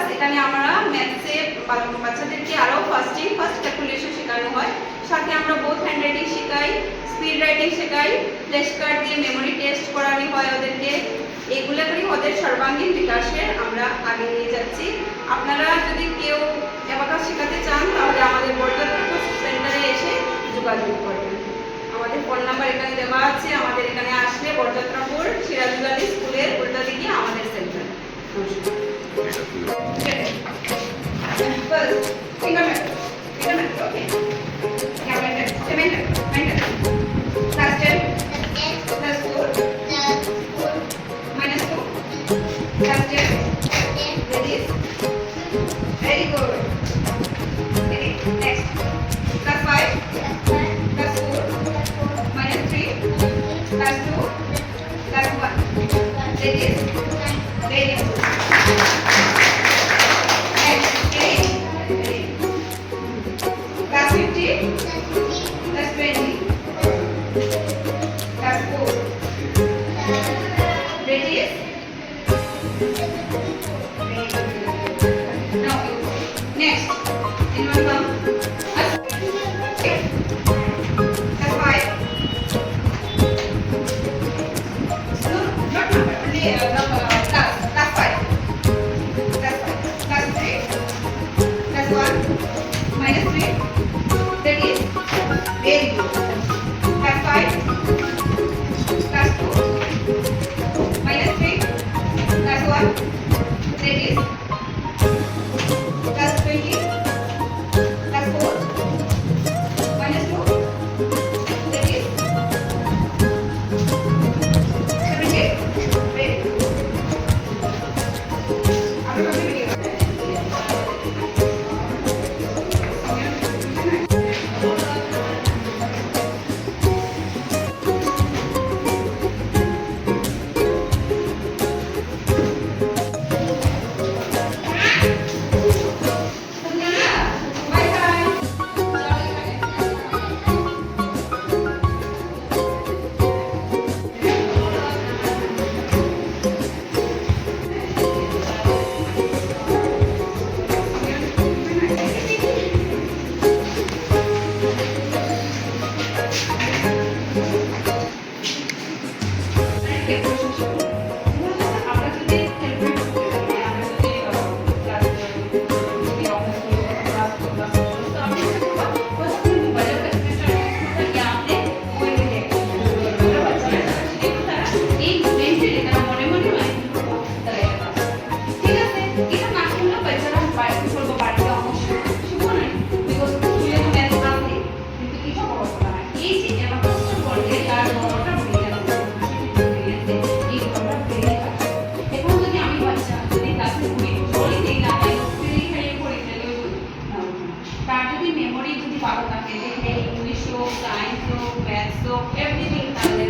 Class. এখানে আমরা ম্যাথসে বাচ্চাদেরকে আরও ফার্স্ট ক্যালকুলেশন শেখানো হয়, সাথে আমরা বোথ হ্যান্ড রাইটিং শেখাই, স্পিড রাইটিং শেখাই, ফ্ল্যাশ কার্ড দিয়ে মেমোরি টেস্ট করানো হয় ওদেরকে। এগুলো করেই ওদের সর্বাঙ্গীন বিকাশের আমরা আগে নিয়ে যাচ্ছি। আপনারা যদি কেউ অ্যাবাকাস শেখাতে চান তাহলে আমাদের বরযাত্রাপুর সেন্টারে এসে যোগাযোগ করবেন। আমাদের ফোন নাম্বার এখানে দেওয়া আছে। আমাদের এখানে আসলে বরযাত্রাপুর সিরাজুল আলী স্কুলের উল্টা দিকে আমাদের centre. Very good. Okay, next. Plus 5, plus 4, minus 3, plus 2, plus 1. That is very good. Next, 8. Plus 50, plus 20, plus 4. That is now next in one term plus 5 no not number only plus 5 plus 3 plus 1 minus 3 that is very good plus 5 plus 2 minus 3 plus 1 that is plus 20 plus 4 minus 2 that is 70. Very good. आपने कभी भी किया? Memory যদি ভালো থাকে, English হোক, science হোক, maths হোক, এভরিথিং তাহলে